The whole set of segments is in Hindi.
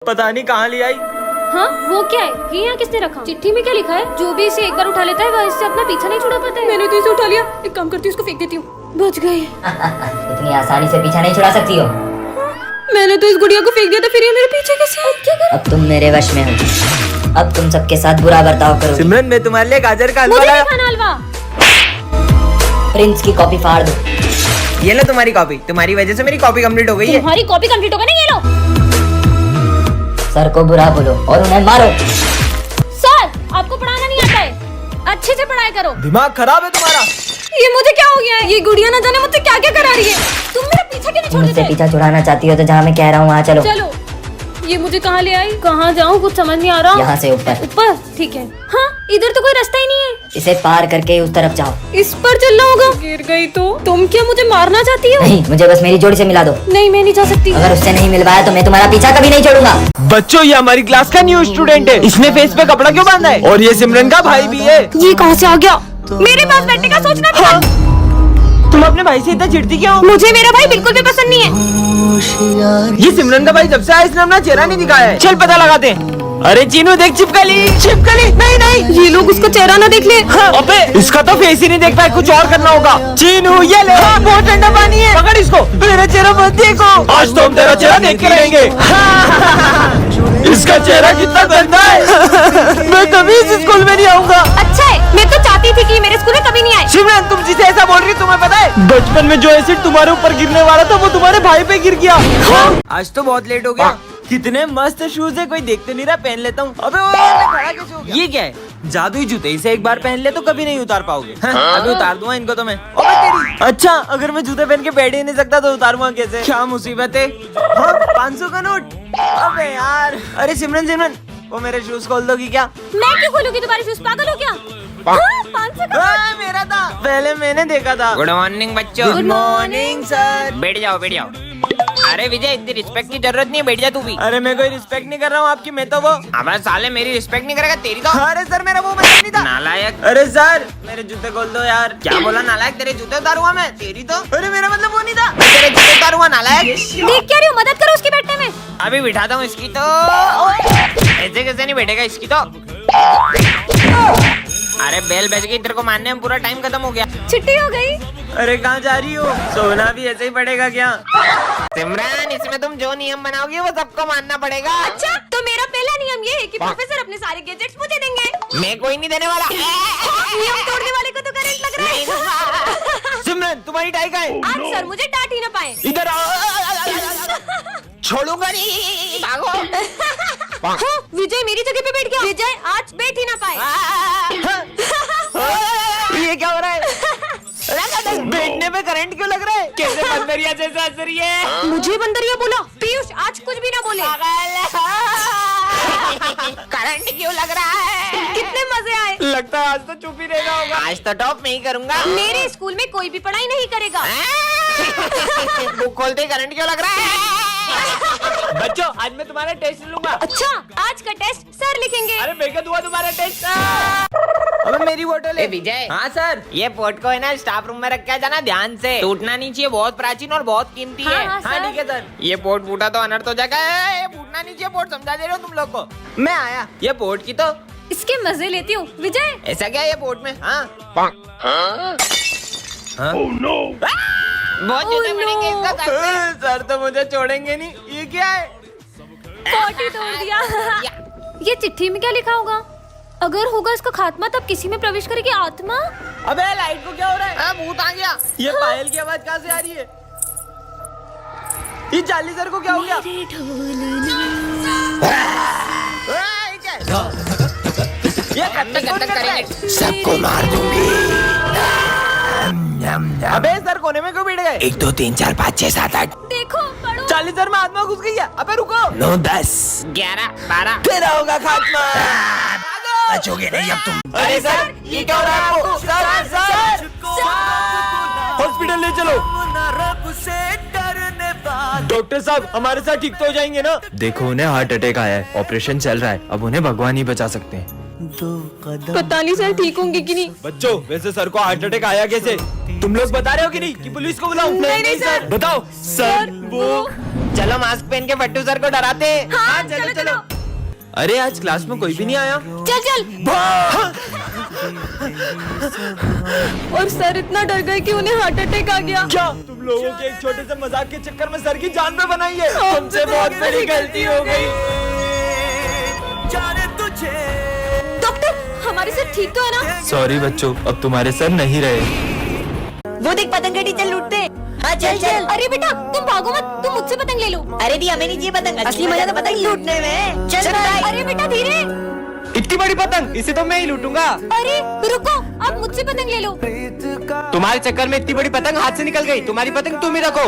पता नहीं कहाँ ले आई। हाँ वो क्या है? ये यहाँ किसने रखा? चिट्ठी में क्या लिखा है? जो भी इसे एक बार उठा लेता है वह इससे अपना पीछा नहीं छुड़ा पाता है। मैंने तो इसे उठा लिया। एक काम करती हूँ, इसको फेंक देती हूँ। बच गए। इतनी आसानी से पीछा नहीं छुड़ा सकती हो। मैंने तो इस गुड़िया को फेंक दिया था, फिर ये मेरे पीछे कैसे? अब क्या करूं? अब तुम मेरे वश में हो। अब तुम सबके साथ बुरा बर्ताव करो। सिमरन, मैं तुम्हारे लिए गाजर का हलवा मुझे लाया। नहीं खाना हलवा। प्रिंस की कॉपी फाड़ दो। ये लो तुम्हारी कॉपी। तुम्हारी वजह से मेरी कॉपी कंप्लीट हो गई है। तुम्हारी कॉपी कंप्लीट होगा ना? ये लो। सर को बुरा बोलो और उन्हें मारो। सर, आपको पढ़ाना नहीं आता है? अच्छे से पढ़ाई करो। दिमाग खराब है तुम्हारा। ये मुझे क्या हो गया है? ये गुड़िया ना जाने मुझसे क्या क्या करा रही है। तुम मेरा पीछा क्यों नहीं छोड़ मुझसे देते? पीछा छुड़ाना चाहती हो तो जहाँ मैं कह रहा हूँ वहाँ चलो। चलो। ये मुझे कहाँ ले आई? कहाँ जाऊँ कुछ समझ नहीं आ रहा। यहाँ से ऊपर। ऊपर? ठीक है। हाँ, इधर तो कोई रास्ता ही नहीं है। इसे पार करके उस तरफ जाओ। इस पर चलना होगा। गिर गई तो? तुम क्या मुझे मारना चाहती हो? नहीं, मुझे बस मेरी जोड़ी से मिला दो। नहीं, मैं नहीं जा सकती। अगर उससे नहीं मिलवाया तो मैं तुम्हारा पीछा कभी नहीं छोड़ूंगा। बच्चों, ये हमारी क्लास का न्यू स्टूडेंट है। इसने फेस पे कपड़ा क्यों बांधा है? और ये सिमरन का भाई भी है। ये कहाँ से आ गया? मेरे पास बैठने का सोचना था। हाँ। तुम अपने भाई से इतना चिढ़ती क्यों? मुझे मेरा भाई बिल्कुल भी पसंद नहीं है। ये सिमरन का भाई जब से आया इसने अपना चेहरा नहीं दिखाया है। चल पता लगाते हैं। अरे चीनू देख, चिपकली। नहीं नहीं, ये लोग उसका चेहरा ना देख ले। हाँ। अबे इसका तो फेस ही नहीं देख पाए, कुछ और करना होगा। चीनू ये ले। हाँ, बहुत ठंडा पानी है, पकड़ इसको। मेरा चेहरा मत देखो, आज तो हम तेरा चेहरा देख के रहेंगे। इसका चेहरा कितना गंदा है। मैं कभी इस स्कूल में नहीं आऊंगा। अच्छा है, मैं तो चाहती थी कि मेरे स्कूल में कभी नहीं आए। सिमरन, तुम जिसे ऐसा बोल रही हो तुम्हें पता है बचपन में जो एसिड तुम्हारे ऊपर गिरने वाला था वो तुम्हारे भाई पे गिर गया। हाँ? आज तो बहुत लेट हो गया। कितने मस्त शूज है, कोई देख तो नहीं रहा, पहन लेता हूँ। अबे खड़ा कैसे हो गया? ये क्या है? जादुई जूते। इसे एक बार पहन ले तो कभी नहीं उतार पाओगे। हाँ? अभी उतार दूंगा इनको तो मैं। अबे तेरी। अच्छा, अगर मैं जूते पहन के बैठ ही नहीं सकता तो उतारूंगा कैसे? क्या मुसीबत है। हाँ, 500 का नोट। अबे यार। अरे सिमरन, वो मेरे शूज खोल दोगी क्या? मैं क्यों खोलूंगी तुम्हारे शूज? पागल हो क्या? हाँ, 500 का। हाँ, मेरा था, पहले मैंने देखा था। गुड मॉर्निंग बच्चों। Good morning sir. बैठ जाओ। अरे विजय, इतनी रिस्पेक्ट की जरूरत नहीं है, बैठ जा तू भी। अरे मैं कोई रिस्पेक्ट नहीं कर रहा हूँ आपकी, मैं तो वो। हमारे साले मेरी रिस्पेक्ट नहीं करेगा, तेरी तो। अरे सर, मेरा वो मतलब नहीं था। नालायक। अरे सर, मेरे जूते खोल दो यार। क्या बोला नालायक? तेरे जूते उतारूंगा मैं, तेरी तो। अरे मेरा मतलब वो नहीं था। तेरे जूते उतारूंगा नालायक। देख क्या रही हो? मदद करो उसके बैठने में। अभी बिठाता हूँ इसकी तो। ऐसे कैसे नहीं बैठेगा इसकी तो। अरे बेल बज गई, तेरे को मारने में पूरा टाइम खत्म हो गया। छुट्टी हो गई। अरे कहाँ जा रही हो? सोना भी ऐसे ही पड़ेगा क्या? सिमरन, इसमें तुम जो नियम बनाओगे वो सबको मानना पड़ेगा। अच्छा, तो मेरा पहला नियम ये है कि प्रोफेसर अपने सारे गैजेट्स मुझे देंगे। मैं कोई नहीं देने वाला। नियम तोड़ने वाले को तो करंट लग रहा है। सिमरन, तुम्हारी टाई कहाँ है? आज सर मुझे डांट ही ना पाए। इधर आओ। छोड़ूंगा नहीं। भागो। हाँ, विजय मेरी जगह पे बैठ गया। विजय आज बैठ ही ना पाए। ये क्या हो रहा है? बैठने में करंट क्यों लग रहा है? कैसे बंदरिया जैसा हंस रही है? मुझे बंदरिया बोला? पीयूष आज कुछ भी ना बोले। करंट क्यों लग रहा है? कितने मजे आए। लगता है आज तो चुप ही रहना होगा। आज तो टॉप नहीं करूंगा। मेरे स्कूल में कोई भी पढ़ाई नहीं करेगा। बुक खोलते करंट क्यों लग रहा है? बच्चों, आज मैं तुम्हारा टेस्ट लूंगा। अच्छा, आज का टेस्ट सर लिखेंगे। अरे मैं क्या दूंगा तुम्हारा टेस्ट? अबे मेरी बोतल है। विजय। हाँ सर। ये पोर्ट को है ना स्टाफ रूम में रख के जाना, ध्यान से। टूटना नहीं चाहिए, बहुत प्राचीन और बहुत कीमती है। हाँ, हाँ ठीक है सर। ये पोर्ट फूटा तो अनर्थ हो जाएगा। ये फूटना नहीं चाहिए पोर्ट, समझा दे रहे हो तुम लोग को। मैं आया। ये पोर्ट की तो इसके मजे लेती हूँ। विजय, ऐसा क्या है ये पोर्ट में? हाँ हाँ? बहुत जूते पड़ेंगे इसका सर पे। सर तो मुझे छोड़ेंगे नहीं। ये क्या है? पोटी तोड़ दिया। ये चिट्ठी में क्या लिखा होगा? अगर होगा इसका खात्मा तब किसी में प्रवेश करेगी आत्मा। अबे लाइट को क्या हो रहा है? हाँ, भूत आ गया। ये पायल की आवाज कहाँ से आ रही है? ये चार्ली सर को क्या हो गया? ये हम कब तक करेंगे? सबको मार दूंगी। अबे सर कोने में क्यों बैठ गए? 1 2 3 4 5 6 7 8 देखो पढ़ो। चार्ली सर में आत्मा घुस गई है। अबे रुको। 9 10 11 12। तेरा होगा खात्मा। बचोगे नहीं अब तुम। अरे सर, ये क्या हो रहा है आपको? सर हॉस्पिटल ले चलो। डॉक्टर साहब, हमारे साथ ठीक तो हो जाएंगे ना? देखो, उन्हें हार्ट अटैक आया है, ऑपरेशन चल रहा है, अब उन्हें भगवान ही बचा सकते हैं। पता नहीं सर ठीक होंगे कि नहीं। बच्चों, वैसे सर को हार्ट अटैक आया कैसे? तुम लोग बता रहे हो कि नहीं कि पुलिस को बुलाऊं? नहीं सर। बताओ सर। वो चलो मास्क पहन के फट्टू सर को डराते हैं। हाँ, चलो चलो अरे आज क्लास में कोई भी नहीं आया। चल चल। और सर इतना डर गए कि उन्हें हार्ट अटैक आ गया। क्या तुम लोगों के एक छोटे से मजाक के चक्कर में सर की जान पे बनाई है? हमसे बहुत बड़ी गलती हो गई। जाने तुझे। डॉक्टर हमारे सर ठीक तो है ना? सॉरी बच्चों, अब तुम्हारे सर नहीं रहे। वो देख पतंग गड़ी चल लूटते। हाँ चल चल। अरे बेटा तुम भागो मत, तुम मुझसे पतंग ले लो। अरे दी हमें नहीं चाहिए पतंग, असली मजा तो पतंग लूटने में। चल भाई। अरे बेटा धीरे। इतनी बड़ी पतंग, इसे तो मैं ही लूटूंगा। अरे रुको, आप मुझसे पतंग ले लो। तुम्हारे चक्कर में इतनी बड़ी पतंग हाथ से निकल गई। तुम्हारी पतंग तुम ही रखो।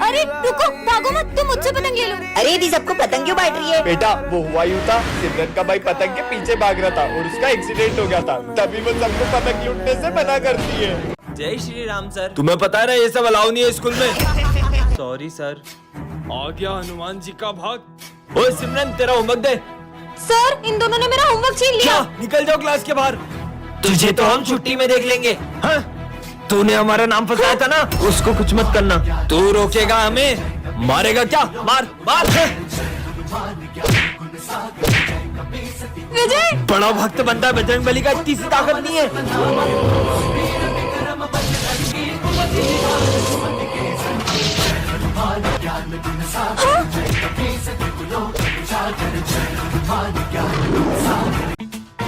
अरे रुको, भागो मत, तुम मुझसे पतंग ले लो। अरे दी सबको पतंग क्यों बांट रही है? बेटा वो हुआ यूं था, सिमरन का भाई पतंग के पीछे भाग रहा था और उसका एक्सीडेंट हो गया था, तभी वो सबको पतंग लूटने से मना करती है। जय श्री राम सर। तुम्हें पता है ये सब अलाउ नहीं है स्कूल में। Sorry sir. आ गया हनुमान जी का भाग। ओए सिमरन तेरा होमवर्क दे। सर इन दोनों ने मेरा होमवर्क छीन लिया। क्या? निकल जाओ क्लास के बाहर। तुझे तो हम छुट्टी में देख लेंगे। हाँ? तूने हमारा नाम फंसाया था ना, उसको कुछ मत करना। तू रोकेगा हमें, मारेगा क्या? मार मार। विजय बड़ा भक्त बनता है बजरंगबली का, इतनी सी ताकत नहीं है।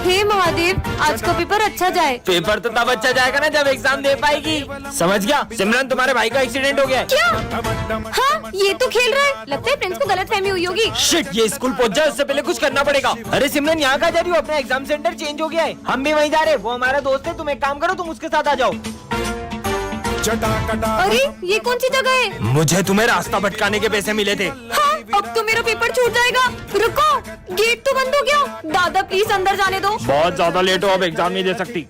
हे महादेव, आज का पेपर अच्छा जाए। पेपर तो तब अच्छा जाएगा ना जब एग्जाम दे पाएगी। समझ गया? सिमरन तुम्हारे भाई का एक्सीडेंट हो गया है। क्या? हाँ ये तो खेल रहा है, लगता है फ्रेंड्स को गलतफहमी हुई होगी। शिट, ये स्कूल पहुंच जाए उससे पहले कुछ करना पड़ेगा। अरे सिमरन यहाँ कहाँ जा रही हो? अपना एग्जाम सेंटर चेंज हो गया है। हम भी वहीं जा रहे हैं। वो हमारा दोस्त है, तुम एक काम करो, तुम उसके साथ आ जाओ। अरे ये कौन सी जगह है? मुझे तुम्हें रास्ता भटकाने के पैसे मिले थे। हाँ अब तो मेरा पेपर छूट जाएगा। रुको, गेट तो बंद हो गया। दादा प्लीज अंदर जाने दो। बहुत ज्यादा लेट हो, अब एग्जाम नहीं दे सकती।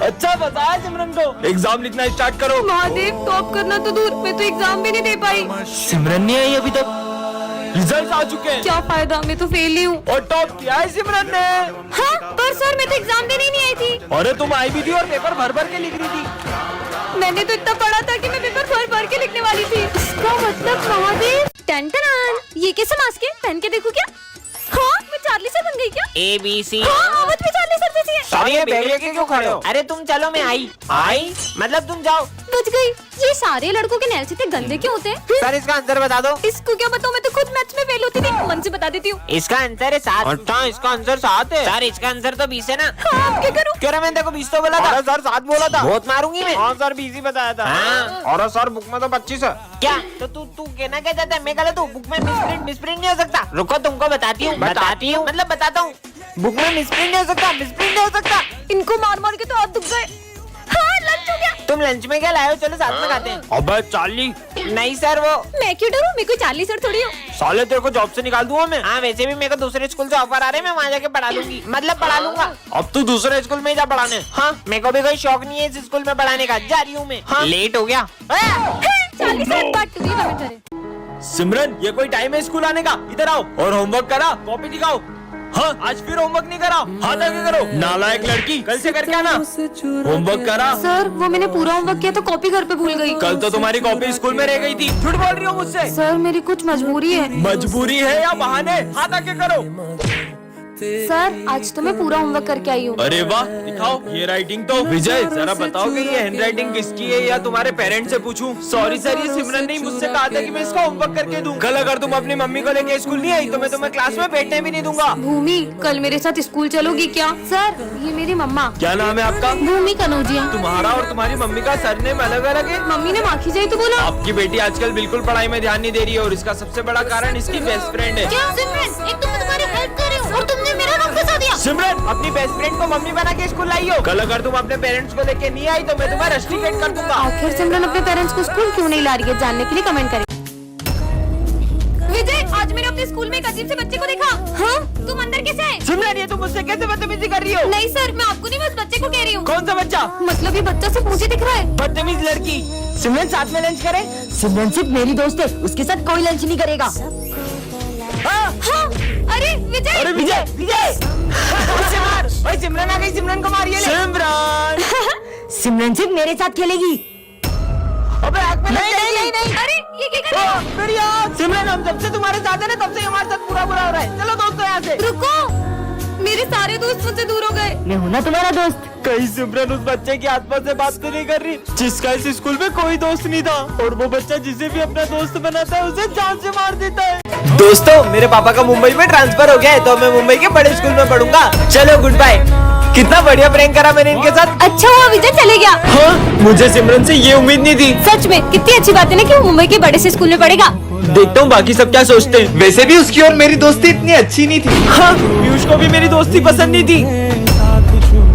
अच्छा बताया सिमरन को, एग्जाम लिखना स्टार्ट करो। महादेव टॉप करना तो दूर, मैं तो एग्जाम भी नहीं दे पाई। सिमरन नहीं आई अभी तक, रिजल्ट आ चुके हैं। क्या फायदा, मैं तो फेल ही हूँ। और टॉप किया है सिमरन ने। हाँ पर सर मैं तो एग्जाम देने नहीं आई थी। अरे तुम आई भी थी और पेपर भर भर के लिख रही थी। मैंने तो इतना पढ़ा था कि मैं पेपर भर भर के लिखने वाली थी। इसका मतलब महादेव। टन-टन-टन। ये कैसे मास्क है? पहन के देखो क्या? हाँ मैं चार्ली सर बन गई क्या? ABC। हाँ आवाज भी चार्ली सर जैसी है। सॉरी बैग लेके क्यों खड़े हो? अरे तुम चलो, मैं आई मतलब तुम जाओ। बच गई। ये सारे लड़कों के नेल्स इतने गंदे क्यों होते हैं? सर इसका आंसर बता दो। इसको क्या बताऊं, मैं तो खुद मैथ्स में फेल होती थी। मन से बता देती हूँ। इसका आंसर है 7। अच्छा इसका आंसर 7 है। सर इसका आंसर तो 20 है ना। हाँ अब क्या करूँ? क्यों रे, मैंने देखो 20 तो बोला था। सर 7 बोला था। बहुत मारूंगी मैं। हाँ सर 20 ही बताया था। हाँ। और सर बुक में तो 25 है। क्या? तो तू कहना क्या चाहता है? मैं गलत हूँ? बुक में मिसप्रिंट नहीं हो सकता। रुको तुमको बताती हूँ मतलब बताता हूँ। बुक में मिसप्रिंट नहीं हो सकता, मिसप्रिंट नहीं हो सकता। इनको मार मार के तो हाथ दुख गए। हाँ लंच हो गया। तुम लंच में क्या लाए हो? चलो साथ में खाते हैं। अबे चार्ली, नहीं सर वो मैं क्यों डरूं? मैं कोई चार्ली सर थोड़ी हूँ। साले तेरे को जॉब से निकाल दूंगा मैं। हाँ वैसे भी मेरे को दूसरे स्कूल से ऑफर आ रहे हैं, मैं वहाँ जाके पढ़ा लूंगी, मतलब पढ़ा लूंगा। अब तू दूसरे स्कूल में जा पढ़ाने। हाँ मेरे को भी कोई शौक नहीं है इस स्कूल में पढ़ाने का, जा रही हूँ मैं। हाँ लेट हो गया। चार्ली सर बात टू करे। सिमरन ये कोई टाइम है स्कूल आने का? इधर आओ और होमवर्क करा, कॉपी दिखाओ। हाँ आज फिर होमवर्क नहीं करा, हाथ आगे करो। नालायक लड़की, कल से करके आना। होमवर्क करा। सर वो मैंने पूरा होमवर्क किया तो कॉपी घर पे भूल गई। कल तो तुम्हारी कॉपी स्कूल में रह गई थी। झूठ बोल रही हो मुझसे। सर मेरी कुछ मजबूरी है। मजबूरी है या बहाने? हाथ आगे करो। सर आज तो मैं पूरा होमवर्क करके आई हूँ। अरे वाह, दिखाओ ये राइटिंग तो। विजय जरा बताओ कि ये हैंडराइटिंग किसकी है या तुम्हारे पेरेंट्स से पूछूं? सॉरी सर, ये सिमरन ने मुझसे कहा था कि मैं इसका होमवर्क करके दूं। कल अगर तुम अपनी मम्मी को लेके स्कूल नहीं आई तो मैं तुम्हें क्लास में बैठने भी नहीं दूंगा। भूमि कल मेरे साथ स्कूल चलोगी क्या? सर ये मेरी मम्मा। क्या नाम है आपका? भूमि कनौजिया। तुम्हारा और तुम्हारी मम्मी का सरनेम अलग अलग है। मम्मी ने माखी जाई तो बोला। आपकी बेटी आजकल बिल्कुल पढ़ाई में ध्यान नहीं दे रही है और इसका सबसे बड़ा कारण इसकी बेस्ट फ्रेंड है। क्या सिमरन, एक तो मैं तुम्हारी हेल्प कर रही हूँ और तुमने मेरा नाम फंसा दिया। सिमरन अपनी बेस्ट फ्रेंड को मम्मी बना के स्कूल लाई हो। कल अगर तुम अपने पेरेंट्स को लेके नहीं आई तो मैं तुम्हें रस्टिकेट कर दूंगा। आखिर सिमरन अपने पेरेंट्स को स्कूल क्यों नहीं ला रही है, जानने के लिए कमेंट करें। विजय आज मैंने अपने स्कूल में एक अजीब से बच्चे को देखा। हाँ तुम अंदर कैसे आए? सिमरन ये तुम मुझसे कैसे बदतमीजी कर रही हो? नहीं सर मैं आपको नहीं, बस बच्चे को कह रही हूँ। कौन सा बच्चा? मतलब ये बच्चा सिर्फ मुझे दिख रहा है। बदतमीज लड़की। सिमरन साथ में लंच करें? सिमरन सिर्फ मेरी दोस्त है, उसके साथ कोई लंच नहीं करेगा। हाँ अरे विजय। अरे विजय विजय भाई सिमरन आ गई, सिमरन को मारिए। सिमरन सिमरन सिर्फ मेरे साथ खेलेगी। अबे आग में नहीं नहीं नहीं नहीं। अरे ये क्या कर रहे हो? मेरी आँख। सिमरन, हम जब से तुम्हारे साथ है ना तब से हमारे साथ बुरा बुरा हो रहा है। चलो दोस्तों यहाँ से। रुको, मेरे सारे दोस्त मुझसे दूर हो गए। मैं हूँ ना तुम्हारा दोस्त। कहीं सिमरन उस बच्चे की आसपास से बात तो नहीं कर रही जिसका इस स्कूल में कोई दोस्त नहीं था, और वो बच्चा जिसे भी अपना दोस्त बनाता है उसे जान से मार देता है। दोस्तों, मेरे पापा का मुंबई में ट्रांसफर हो गया है तो मैं मुंबई के बड़े स्कूल में पढ़ूंगा। चलो गुड बाय। कितना बढ़िया प्रैंक करा मैंने इनके साथ। अच्छा हुआ विजय चले गया। हाँ, मुझे सिमरन से ये उम्मीद नहीं थी। सच में कितनी अच्छी बात है ना कि वो मुंबई के बड़े से स्कूल में पढ़ेगा। देखता हूँ बाकी सब क्या सोचते हैं। वैसे भी उसकी और मेरी दोस्ती इतनी अच्छी नहीं थी, हाँ, पीयूष को भी मेरी दोस्ती पसंद नहीं थी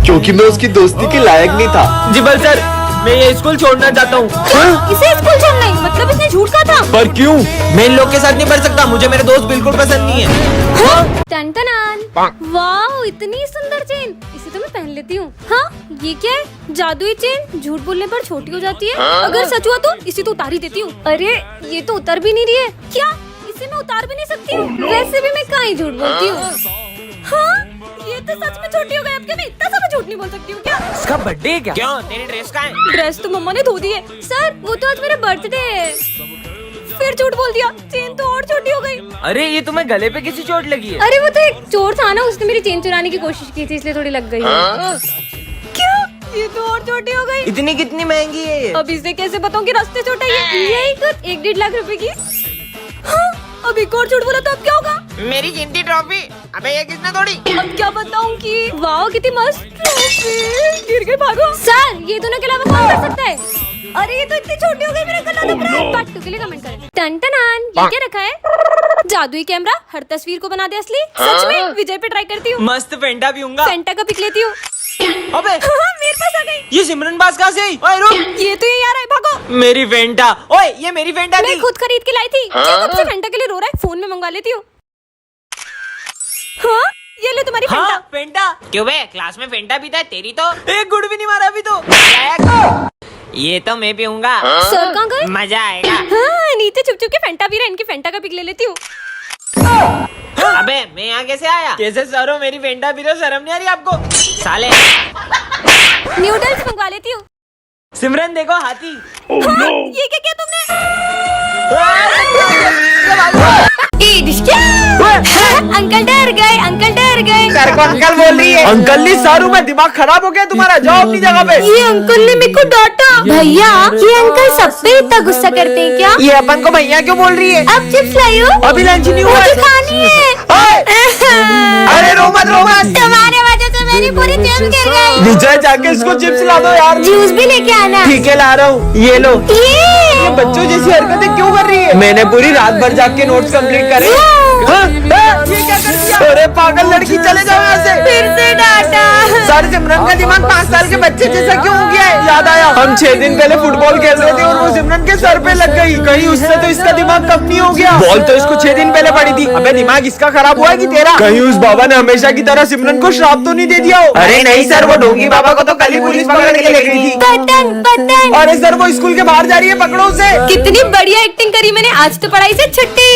क्योंकि मैं उसकी दोस्ती के लायक नहीं था। जी बल सर, मैं ये स्कूल छोड़ना चाहता हूँ। इसे स्कूल छोड़ना है मतलब इसने झूठ कहा था। पर क्यों? मैं इन लोग के साथ नहीं पढ़ सकता, मुझे मेरे दोस्त बिल्कुल पसंद नहीं है। टन-टनान। वाओ, इतनी सुंदर चेन, इसे तो मैं पहन लेती हूँ। हाँ, ये क्या है? जादुई चेन झूठ बोलने पर छोटी हो जाती है। अगर सच हुआ तो इसे तो उतार ही देती हूँ। अरे ये तो उतर भी नहीं रही है। क्या इसे मैं उतार भी नहीं सकती हूँ? वैसे भी मैं कहाँ ही झूठ बोलती हूँ। हाँ, ये तो सच में छोटी हो गई। अब क्या मैं इतना सा झूठ नहीं बोल सकती हूँ क्या? इसका बर्थडे है क्या? क्यों, तेरी ड्रेस कहाँ है? ड्रेस तो मम्मा ने धो दी है। सर वो तो आज मेरा बर्थडे है। फिर झूठ बोल दिया, चेन तो और छोटी हो गई। अरे ये तुम्हें गले पे किसी चोट लगी है? अरे वो तो एक चोर था ना, उसने मेरी चेन चुराने की कोशिश की थी इसलिए थोड़ी लग गई। क्या? ये तो और छोटी हो गई। इतनी कितनी महंगी है ये? अब इसे कैसे बताऊं कि रास्ते छोटा है? यही कुछ 1-1.5 लाख रुपए की। हाँ, अब एक और झूठ बोला तो अब क्या होगा? मेरी गिनती ट्रॉफी। अबे ये किसने तोड़ी? अब क्या बताऊं कि वाओ कितनी मस्त ट्रॉफी। गिर गई, भागो। सर ये दोनों के अलावा कौन कर सकता है? अरे ये तो इतनी छोटी हो गई, मेरा गला दब रहा है। पार्ट 2 के लिए कमेंट करें। टन-टनान, ये क्या रखा है? जादुई कैमरा, हर तस्वीर को बना दे असली। सच में विजय पे ट्राई करती हूँ। मस्त फेंटा पीऊंगा। फेंटा का पिक लेती हूँ। अबे हाँ, मेरे पास आ गई। ये सिमरन पास कहाँ से आई? ओए रुक, ये तो ये आ रहा है, भागो। मेरी फेंटा। ओए ये मेरी फेंटा मैं थी। खुद खरीद के लाई थी। क्यों कब से फेंटा के लिए रो रहा है? फोन में मंगवा लेती हूँ। हाँ, ये लो तुम्हारी फेंटा। हाँ, फेंटा। क्यों बे, क्लास में फेंटा पीता है? तेरी तो एक गुड़ भी नहीं मारा अभी तो। ये तो मैं पीऊंगा। सर कहाँ गए? मजा आएगा। हाँ, नीचे छुप छुप के फेंटा पी रहा है। इनकी फेंटा का पिक ले लेती हूँ। अबे मैं यहाँ कैसे आया? कैसे सर हो, मेरी फेंटा पी रहे हो? शर्म नहीं आ रही आपको? साले नूडल्स मंगवा लेती हूँ। सिमरन देखो हाथी। हाँ, ये क्या किया तुमने? अंकल डर गए, अंकल डर गए। सर को अंकल बोल रही है। अंकल नहीं सारू, मैं दिमाग खराब हो गया तुम्हारा। जाओ अपनी जगह पे। ये अंकल ने मेरे को डांटा। भैया ये अंकल सब पे इतना गुस्सा करते हैं क्या? ये अपन को भैया क्यों बोल रही है? अब चिप्स लाई हो? अभी लंच नहीं हुआ मुझे है। खानी है। अरे रो मत रो मत। तुम्हारे वजह से मेरी पूरी जेब गिर गई। विजय जाके इसको चिप्स ला दो यार। जूस भी लेके आना। ठीक है ला रहा हूँ, ये लो। ये बच्चों जैसी हरकतें क्यों कर रही है? मैंने पूरी रात भर जाग के नोट्स कंप्लीट करे। हाँ, ये क्या कर दिया? अरे पागल लड़की, चले जाओ यहाँ से। फिर से डांटा। सर सिमरन का दिमाग 5 साल के बच्चे जैसा क्यों हो गया है? याद आया, हम 6 दिन पहले फुटबॉल खेल रहे थे और वो सिमरन के सर पे लग गई। कहीं उससे तो इसका दिमाग कम नहीं हो गया? बॉल तो इसको 6 दिन पहले पड़ी थी। अबे दिमाग इसका खराब हुआ है कि तेरा? कहीं उस बाबा ने हमेशा की तरह सिमरन को श्राप तो नहीं दे दिया हो? अरे नहीं सर, वो ढोंगी बाबा को तो कल ही पुलिस पकड़ के ले गई थी। पतंग पतंग। अरे सर वो स्कूल के बाहर जा रही है, पकड़ो उसे। कितनी बढ़िया एक्टिंग करी मैंने। आज तो पढ़ाई से छुट्टी।